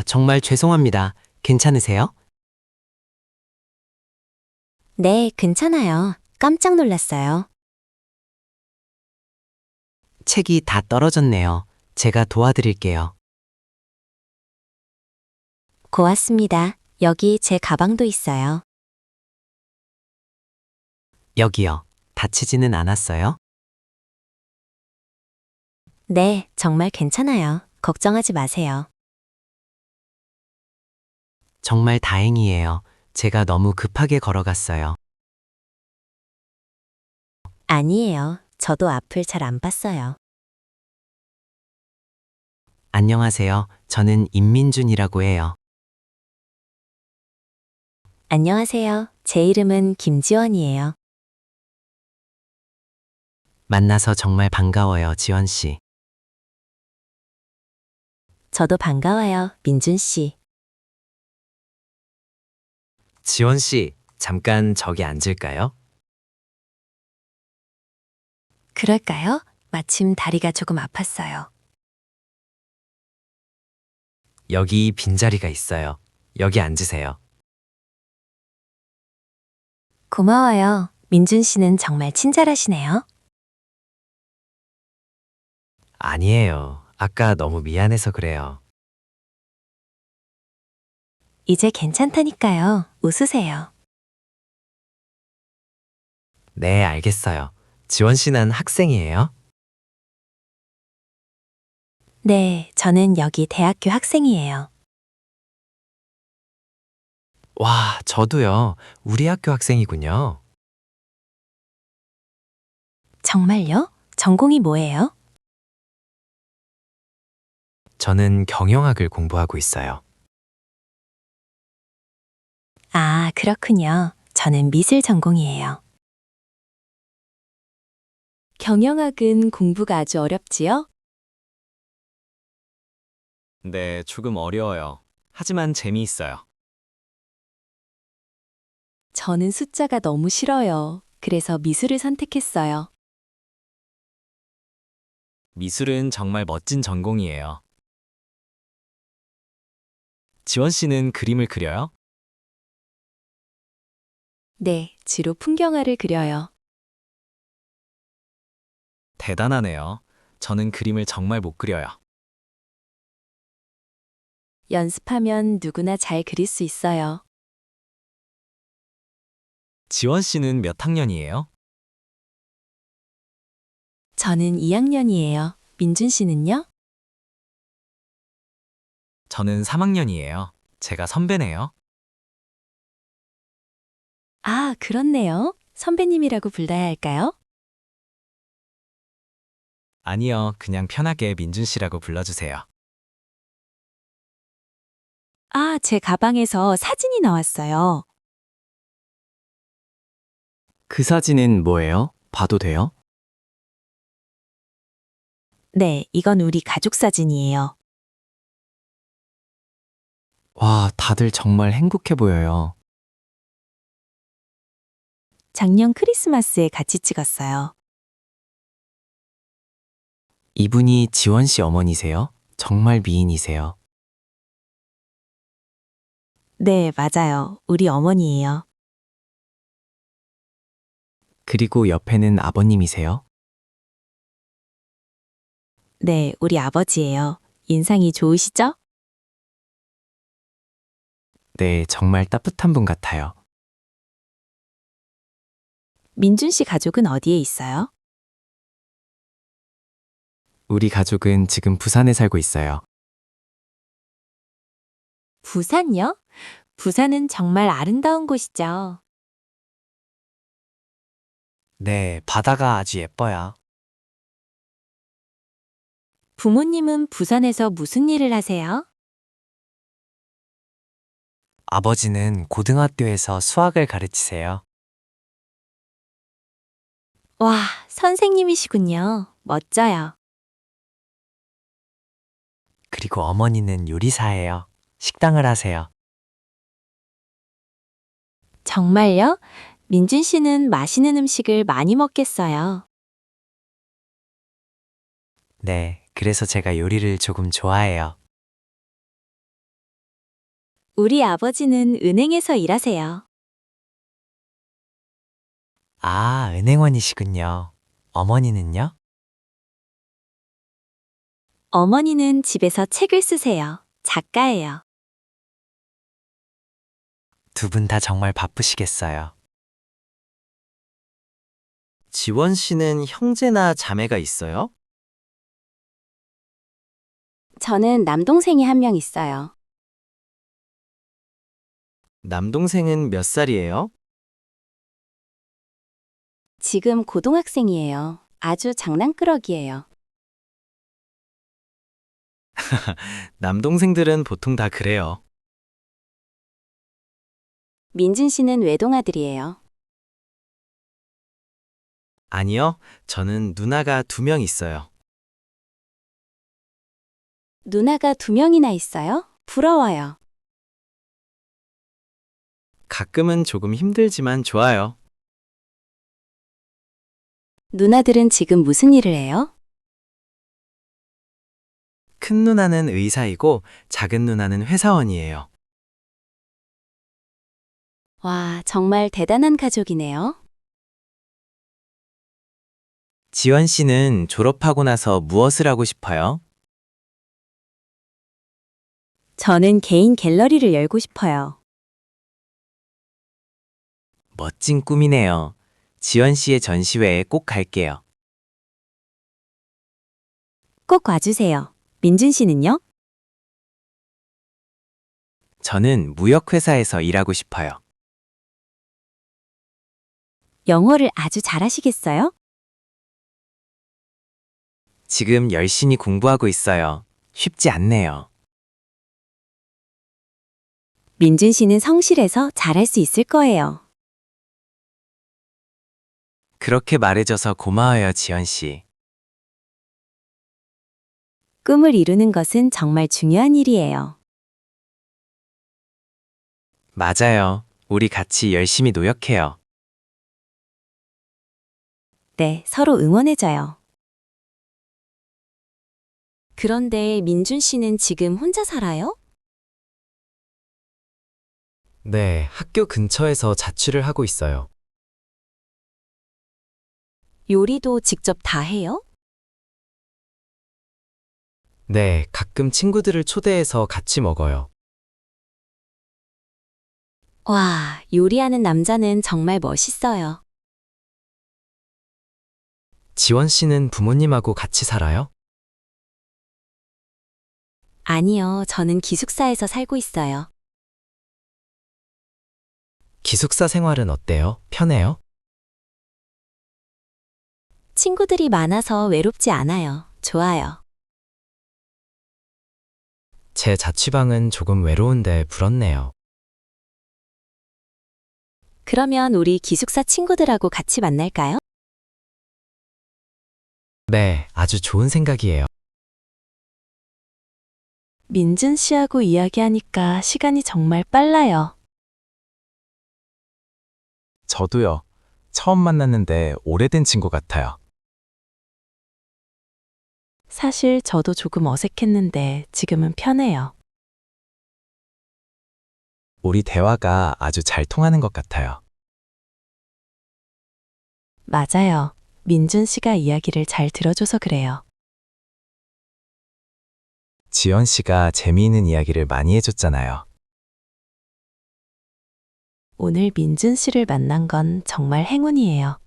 정말 죄송합니다. 괜찮으세요? 네, 괜찮아요. 깜짝 놀랐어요. 책이 다 떨어졌네요. 제가 도와드릴게요. 고맙습니다. 여기 제 가방도 있어요. 여기요. 다치지는 않았어요? 네, 정말 괜찮아요. 걱정하지 마세요. 정말 다행이에요. 제가 너무 급하게 걸어갔어요. 아니에요. 저도 앞을 잘 안 봤어요. 안녕하세요. 저는 임민준이라고 해요. 안녕하세요. 제 이름은 김지원이에요. 만나서 정말 반가워요, 지원 씨. 저도 반가워요, 민준 씨. 지원 씨, 잠깐 저기 앉을까요? 그럴까요? 마침 다리가 조금 아팠어요. 여기 빈자리가 있어요. 여기 앉으세요. 고마워요. 민준 씨는 정말 친절하시네요. 아니에요. 아까 너무 미안해서 그래요. 이제 괜찮다니까요. 웃으세요. 네, 알겠어요. 지원 씨는 학생이에요? 네, 저는 여기 대학교 학생이에요. 와, 저도요. 우리 학교 학생이군요. 정말요? 전공이 뭐예요? 저는 경영학을 공부하고 있어요. 아, 그렇군요. 저는 미술 전공이에요. 경영학은 공부가 아주 어렵지요? 네, 조금 어려워요. 하지만 재미있어요. 저는 숫자가 너무 싫어요. 그래서 미술을 선택했어요. 미술은 정말 멋진 전공이에요. 지원 씨는 그림을 그려요? 네, 주로 풍경화를 그려요. 대단하네요. 저는 그림을 정말 못 그려요. 연습하면 누구나 잘 그릴 수 있어요. 지원 씨는 몇 학년이에요? 저는 2학년이에요. 민준 씨는요? 저는 3학년이에요. 제가 선배네요. 아, 그렇네요. 선배님이라고 불러야 할까요? 아니요, 그냥 편하게 민준 씨라고 불러주세요. 아, 제 가방에서 사진이 나왔어요. 그 사진은 뭐예요? 봐도 돼요? 네, 이건 우리 가족 사진이에요. 와, 다들 정말 행복해 보여요. 작년 크리스마스에 같이 찍었어요. 이분이 지원 씨 어머니세요? 정말 미인이세요. 네, 맞아요. 우리 어머니예요. 그리고 옆에는 아버님이세요? 네, 우리 아버지예요. 인상이 좋으시죠? 네, 정말 따뜻한 분 같아요. 민준 씨 가족은 어디에 있어요? 우리 가족은 지금 부산에 살고 있어요. 부산요? 부산은 정말 아름다운 곳이죠. 네, 바다가 아주 예뻐요. 부모님은 부산에서 무슨 일을 하세요? 아버지는 고등학교에서 수학을 가르치세요. 와, 선생님이시군요. 멋져요. 그리고 어머니는 요리사예요. 식당을 하세요. 정말요? 민준 씨는 맛있는 음식을 많이 먹겠어요. 네, 그래서 제가 요리를 조금 좋아해요. 우리 아버지는 은행에서 일하세요. 아, 은행원이시군요. 어머니는요? 어머니는 집에서 책을 쓰세요. 작가예요. 두 분 다 정말 바쁘시겠어요. 지원 씨는 형제나 자매가 있어요? 저는 남동생이 한 명 있어요. 남동생은 몇 살이에요? 지금 고등학생이에요. 아주 장난꾸러기예요. 남동생들은 보통 다 그래요. 민준 씨는 외동아들이에요. 아니요, 저는 누나가 2명 있어요. 누나가 2명이나 있어요? 부러워요. 가끔은 조금 힘들지만 좋아요. 누나들은 지금 무슨 일을 해요? 큰 누나는 의사이고 작은 누나는 회사원이에요. 와, 정말 대단한 가족이네요. 지원 씨는 졸업하고 나서 무엇을 하고 싶어요? 저는 개인 갤러리를 열고 싶어요. 멋진 꿈이네요. 지원 씨의 전시회에 꼭 갈게요. 꼭 와주세요. 민준 씨는요? 저는 무역회사에서 일하고 싶어요. 영어를 아주 잘하시겠어요? 지금 열심히 공부하고 있어요. 쉽지 않네요. 민준 씨는 성실해서 잘할 수 있을 거예요. 그렇게 말해줘서 고마워요, 지원 씨. 꿈을 이루는 것은 정말 중요한 일이에요. 맞아요. 우리 같이 열심히 노력해요. 네, 서로 응원해줘요. 그런데 민준 씨는 지금 혼자 살아요? 네, 학교 근처에서 자취를 하고 있어요. 요리도 직접 다 해요? 네, 가끔 친구들을 초대해서 같이 먹어요. 와, 요리하는 남자는 정말 멋있어요. 지원 씨는 부모님하고 같이 살아요? 아니요, 저는 기숙사에서 살고 있어요. 기숙사 생활은 어때요? 편해요? 친구들이 많아서 외롭지 않아요. 좋아요. 제 자취방은 조금 외로운데 부럽네요. 그러면 우리 기숙사 친구들하고 같이 만날까요? 네, 아주 좋은 생각이에요. 민준 씨하고 이야기하니까 시간이 정말 빨라요. 저도요. 처음 만났는데 오래된 친구 같아요. 사실 저도 조금 어색했는데 지금은 편해요. 우리 대화가 아주 잘 통하는 것 같아요. 맞아요. 민준 씨가 이야기를 잘 들어줘서 그래요. 지연 씨가 재미있는 이야기를 많이 해줬잖아요. 오늘 민준 씨를 만난 건 정말 행운이에요.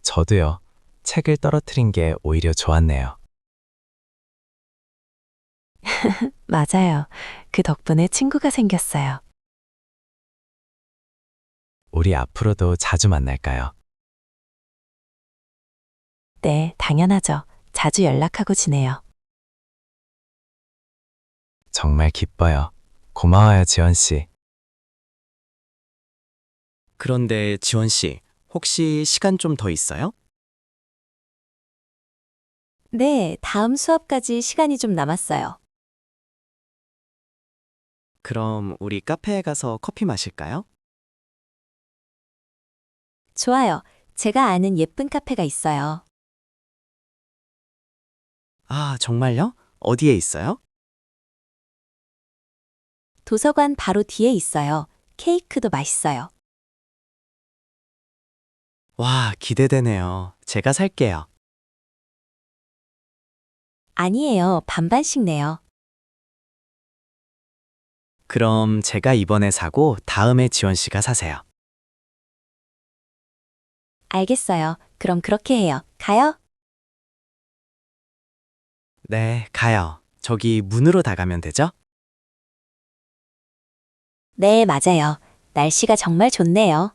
저도요. 책을 떨어뜨린 게 오히려 좋았네요. 맞아요. 그 덕분에 친구가 생겼어요. 우리 앞으로도 자주 만날까요? 네, 당연하죠. 자주 연락하고 지내요. 정말 기뻐요. 고마워요, 지연 씨. 그런데 지원 씨, 혹시 시간 좀 더 있어요? 네, 다음 수업까지 시간이 좀 남았어요. 그럼 우리 카페에 가서 커피 마실까요? 좋아요. 제가 아는 예쁜 카페가 있어요. 아, 정말요? 어디에 있어요? 도서관 바로 뒤에 있어요. 케이크도 맛있어요. 와, 기대되네요. 제가 살게요. 아니에요. 반반씩 내요. 그럼 제가 이번에 사고 다음에 지원 씨가 사세요. 알겠어요. 그럼 그렇게 해요. 가요? 네, 가요. 저기 문으로 다 가면 되죠? 네, 맞아요. 날씨가 정말 좋네요.